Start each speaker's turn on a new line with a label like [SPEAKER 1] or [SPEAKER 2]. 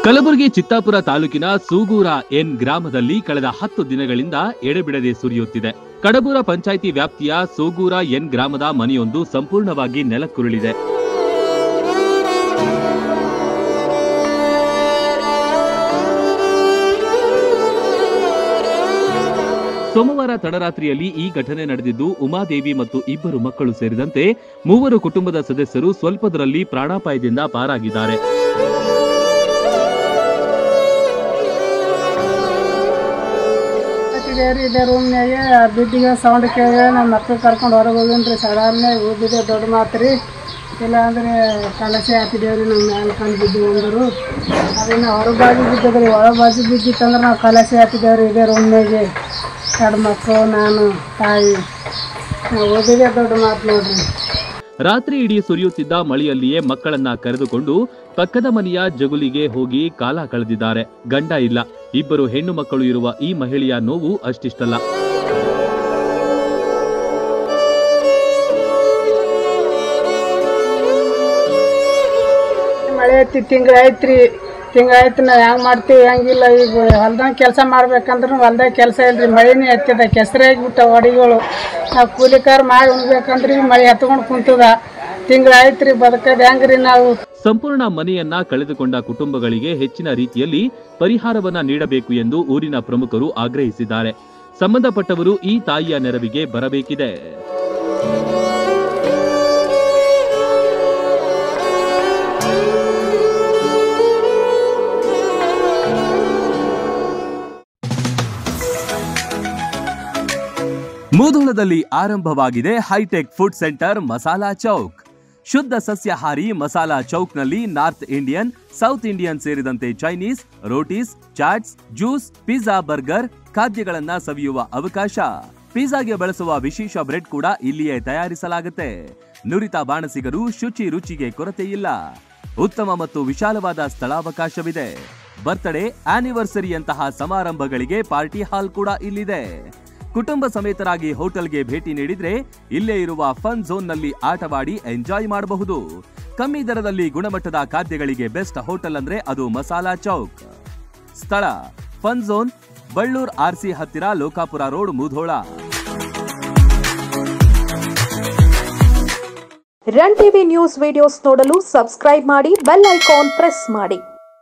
[SPEAKER 1] ಕಲಬುರಗಿ ಚಿತ್ತಾಪುರ ತಾಲೂಕಿನ ಸೂಗೂರ ಎನ್ ಗ್ರಾಮದಲ್ಲಿ ಕಳೆದ 10 ದಿನಗಳಿಂದ ಎಡೆಬಿಡದೆ ಸುರಿಯುತ್ತಿದೆ. ಕಡಬೂರ ಪಂಚಾಯಿತಿ ವ್ಯಾಪ್ತಿಯ ಸೂಗೂರ ಎನ್ ಗ್ರಾಮದ ಮನೆಯೊಂದು ಸಂಪೂರ್ಣವಾಗಿ ನೆಲಕ್ಕುರುಳಿದೆ. ಸೋಮವಾರ ತಡರಾತ್ರಿಯಲ್ಲಿ ಈ ಘಟನೆ ನಡೆದಿದ್ದು ಉಮಾದೇವಿ ಮತ್ತು 2 ಮಕ್ಕಳು ಸೇರಿದಂತೆ 3 ಕುಟುಂಬದ ಸದಸ್ಯರು ಸ್ವಲ್ಪದರಲ್ಲಿ ಪ್ರಾಣಾಪಾಯದಿಂದ ಪಾರಾಗಿದ್ದಾರೆ.
[SPEAKER 2] ಇದೆ ರೂಮ್ನಾಗೆ ಬಿದ್ದಿಗೆ ಸೌಂಡ್ ಕೇಳಿ ನಮ್ಮ ಮಕ್ಕಳು ಕರ್ಕೊಂಡು ಹೊರಗೆ ಹೋಗಿನ್ರಿ. ಸಡನ್ನೇ ಉದ್ದಿದೆ ದೊಡ್ಡ ಮಾತು ರೀ. ಇಲ್ಲ ಅಂದರೆ ಕಲಸೆ ಹಾಕಿದೇವ್ರಿ. ನಮ್ಮ ಮ್ಯಾಲೆ ಕಂಡು ಬಿದ್ದು ಅಂದರು. ಅದನ್ನು ಹೊರಗೆ ಬಾಜು ಬಿದ್ದದ್ರಿ. ಒಳಗೆ ಬಾಜು ಬಿದ್ದಿತ್ತಂದ್ರೆ ನಾವು ಕಲಸೆ ಹಾಕಿದೇವ್ರಿ. ಇದೇ ರೂಮ್ನಾಗೆ 2 ಮಕ್ಕಳು, ನಾನು, ತಾಯಿ. ಓದಿದೆ ದೊಡ್ಡ ಮಾತು ನೋಡ್ರಿ.
[SPEAKER 1] ರಾತ್ರಿ ಇಡೀ ಸುರಿಯುತ್ತಿದ್ದ ಮಳೆಯಲ್ಲಿಯೇ ಮಕ್ಕಳನ್ನ ಕರೆದುಕೊಂಡು ಪಕ್ಕದ ಮನೆಯ ಜಗುಲಿಗೆ ಹೋಗಿ ಕಾಲ ಕಳೆದಿದ್ದಾರೆ. ಗಂಡ ಇಲ್ಲ, 2 ಹೆಣ್ಣು ಮಕ್ಕಳು ಇರುವ ಈ ಮಹಿಳೆಯ ನೋವು ಅಷ್ಟಿಷ್ಟಲ್ಲ.
[SPEAKER 2] ಮಳೆ ಐತಿ, ತಿಂಗಳಾಯ್ತು. ನಾವು ಹೆಂಗೆ ಮಾಡ್ತೀವಿ ಹೆಂಗಿಲ್ಲ. ಈಗ ಹೊಲ್ದಾಗ ಕೆಲಸ ಮಾಡ್ಬೇಕಂದ್ರೆ ಹೊಲ್ದಾಗ ಕೆಲಸ ಇಲ್ರಿ. ಮಳೆನೇ ಹತ್ತಿದ, ಕೆಸರಾಗಿಬಿಟ್ಟ ಹೊಡಿಗಳು. ನಾವು ಕೂಲಿಕಾರ ಮಾಡಿ ಉಣ್ಬೇಕಂದ್ರೆ ಮಳೆ ಹತ್ಕೊಂಡು ಕುಂತದ. ತಿಂಗಳಾಯ್ತು ಬದುಕದ ಹೆಂಗ್ರಿ ನಾವು.
[SPEAKER 1] ಸಂಪೂರ್ಣ ಮನೆಯನ್ನ ಕಳೆದುಕೊಂಡ ಕುಟುಂಬಗಳಿಗೆ ಹೆಚ್ಚಿನ ರೀತಿಯಲ್ಲಿ ಪರಿಹಾರವನ್ನ ನೀಡಬೇಕು ಎಂದು ಊರಿನ ಪ್ರಮುಖರು ಆಗ್ರಹಿಸಿದ್ದಾರೆ. ಸಂಬಂಧಪಟ್ಟವರು ಈ ತಾಯಿಯ ನೆರವಿಗೆ ಬರಬೇಕಿದೆ. ಮುಧೋಳದಲ್ಲಿ ಆರಂಭವಾಗಿದೆ hi-tech food centre Masala Chowk. ಶುದ್ಧ ಸಸ್ಯಾಹಾರಿ ಮಸಾಲಾ ಚೌಕ್ನಲ್ಲಿ ನಾರ್ತ್ ಇಂಡಿಯನ್, ಸೌತ್ ಇಂಡಿಯನ್ ಸೇರಿದಂತೆ Chinese, rotis, chaats, juice, pizza, burger ಖಾದ್ಯಗಳನ್ನ ಸವಿಯುವ ಅವಕಾಶ. ಪಿಜ್ಜಾಗೆ ಬಳಸುವ ವಿಶೇಷ ಬ್ರೆಡ್ ಕೂಡ ಇಲ್ಲಿಯೇ ತಯಾರಿಸಲಾಗುತ್ತೆ. ನುರಿತ ಬಾಣಸಿಗರು, ಶುಚಿ ರುಚಿಗೆ ಕೊರತೆ ಇಲ್ಲ. ಉತ್ತಮ ಮತ್ತು ವಿಶಾಲವಾದ ಸ್ಥಳಾವಕಾಶವಿದೆ. ಬರ್ತ್ಡೇ, ಆನಿವರ್ಸರಿಯಂತಹ ಸಮಾರಂಭಗಳಿಗೆ ಪಾರ್ಟಿ ಹಾಲ್ ಕೂಡ ಇಲ್ಲಿದೆ. ಕುಟುಂಬ ಸಮೇತರಾಗಿ ಹೋಟೆಲ್ಗೆ ಭೇಟಿ ನೀಡಿದ್ರೆ ಇಲ್ಲೇ ಇರುವ ಫನ್ ಝೋನ್ ನಲ್ಲಿ ಆಟವಾಡಿ ಎಂಜಾಯ್ ಮಾಡಬಹುದು. ಕಮ್ಮಿ ದರದಲ್ಲಿ ಗುಣಮಟ್ಟದ ಖಾದ್ಯಗಳಿಗೆ ಬೆಸ್ಟ್ ಹೋಟೆಲ್ ಅಂದ್ರೆ ಅದು ಮಸಾಲಾ ಚೌಕ್. ಸ್ಥಳ ಫನ್ ಝೋನ್, ಬಳ್ಳೂರ್ ಆರ್ಸಿ ಹತ್ತಿರ, Lokapura road, Mudhol.
[SPEAKER 3] Run TV news videos ನೋಡಲು ಸಬ್ಸ್ಕ್ರೈಬ್ ಮಾಡಿ, ಬೆಲ್ ಐಕಾನ್ ಪ್ರೆಸ್ ಮಾಡಿ.